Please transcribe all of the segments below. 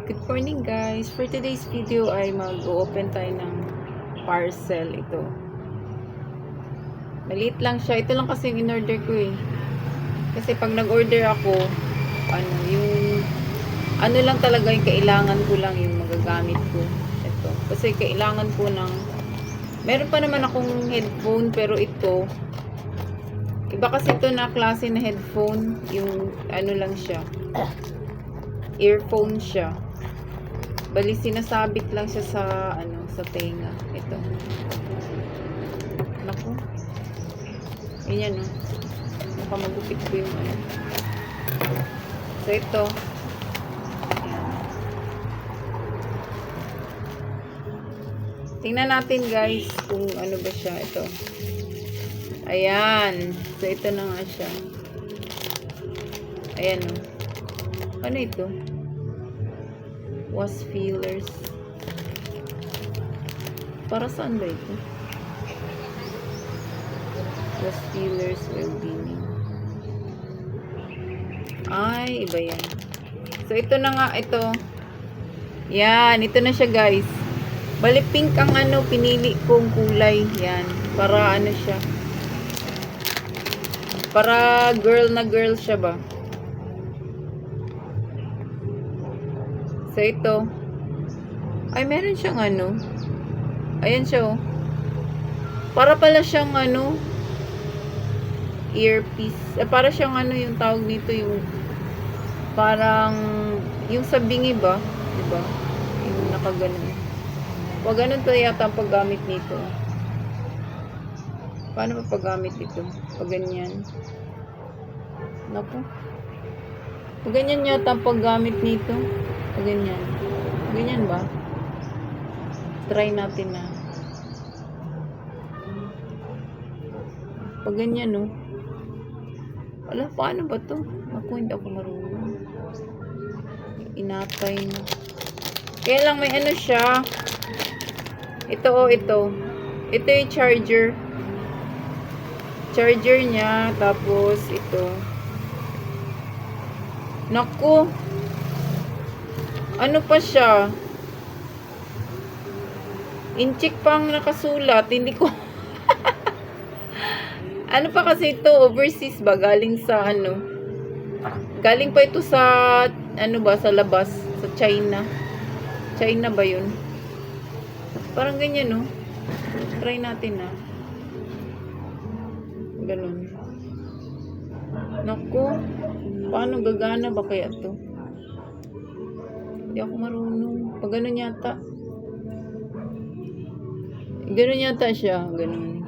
Good morning guys! For today's video ay mag-open tayo ng parcel ito. Maliit lang siya. Ito lang kasi yung in-order ko eh. Kasi pag nag-order ako, ano lang talaga yung kailangan ko lang yung magagamit ko. Ito. Kasi kailangan ko ng, meron pa naman akong headphone pero ito, iba kasi ito na klase na headphone. Yung ano lang siya. Earphone siya. Bali sinasabit lang siya sa sa tenga. Ito. Naku. Ayan oh. Baka magupit ko yung So ito. Ayan. Tingnan natin guys kung ano ba siya. Ito. Ayan. So ito na nga siya. Ayan oh. Ano ito? Was feelers. Para saan ba ito? Was feelers well-being. Ay, iba yan. So, ito na nga, ito. Yan, ito na siya guys. Bali, pink ang pinili kong kulay. Yan, para siya. Para girl na girl siya ba? So, ito. Ay, meron siyang Ayan siya, oh. Para pala siyang earpiece. Para siyang yung tawag nito, yung parang, yung sa bingi ba? Diba? Yung nakaganon. Pag ganun pa yata ang paggamit nito. Paano pa paggamit ito? Pag ganyan. Naku. Pag ganyan yata ang paggamit nito. Ganyan. Ganyan ba? Try natin na. Pag ganyan, no? Wala, paano ba to? Ako, hindi ako marunong. Inatay na. Kaya lang may siya. Ito, oh, ito. Ito yung charger. Charger niya. Tapos, ito. Naku! Ano pa siya? Inchik pang nakasulat. Hindi ko. Ano pa kasi ito? Overseas ba? Galing sa Galing pa ito sa sa labas. Sa China. China ba yun? Parang ganyan, no? Try natin, na. Ganun. Naku. Paano gagana ba kaya to? Hindi ako marunong. Pag ganun yata. Ganun yata siya. Ganun.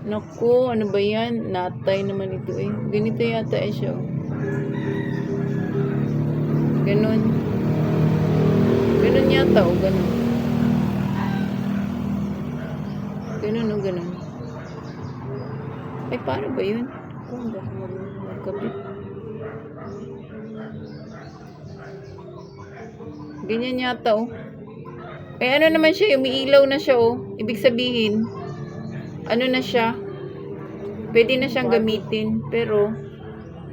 Naku, ano ba yan? Natay naman ito eh. Ganito yata siya. Ganun. Ganun yata o ganun. Ganun o ganun. Ay, paano ba yun? Kung ba ako marunong magkabit? Ganyan yata, oh. Eh, naman siya, umiilaw na siya, oh. Ibig sabihin, na siya, pwede na siyang gamitin. Pero,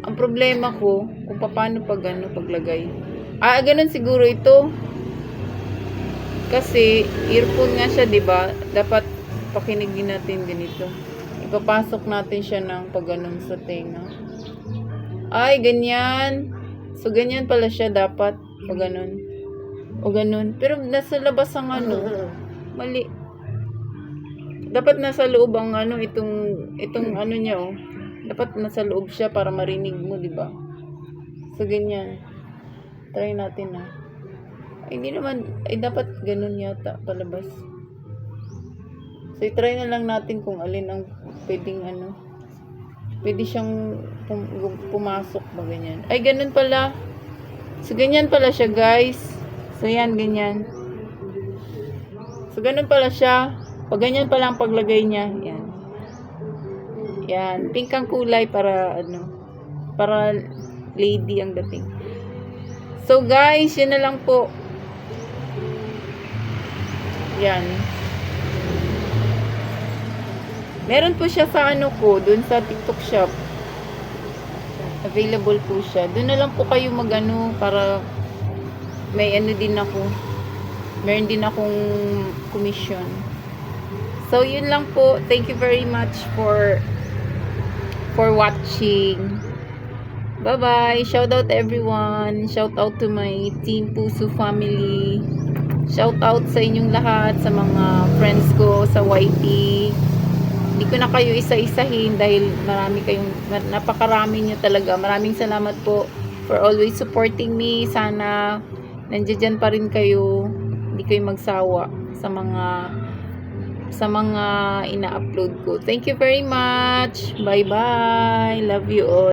ang problema ko, kung paano paglagay. Ganun siguro ito. Kasi, earphone nga siya, diba? Dapat, pakinigin natin ganito. Ipapasok natin siya ng pagganon sa tenga. Ay, ganyan. So, ganyan pala siya dapat, pagganon. O ganun. Pero nasa labas ang mali. Dapat nasa loob ang itong niya, oh. Dapat nasa loob siya para marinig mo, di ba? So, ganyan. Try natin, na. Ay, hindi naman, dapat ganun yata, palabas. So, i-try na lang natin kung alin ang pwedeng pwede siyang pumasok ba, ganyan. Ay, ganun pala. So, ganyan pala siya, guys. So, yan, ganyan. So, ganun pala siya. Pag ganyan pala ang paglagay niya. Yan. Yan. Pink ang kulay para, para lady ang dating. So, guys, yun na lang po. Yan. Meron po siya sa ko, dun sa TikTok shop. Available po siya. Doon na lang po kayo mag-ano para may ano din ako. Meron din akong commission. So, yun lang po. Thank you very much for watching. Bye-bye. Shout out everyone. Shout out to my Team Puso family. Shout out sa inyong lahat, sa mga friends ko sa YT. Hindi ko na kayo isa-isahin dahil napakarami nyo talaga. Maraming salamat po for always supporting me. Sana nandiyan pa rin kayo. Hindi kayo magsawa sa mga ina-upload ko. Thank you very much. Bye-bye. Love you all.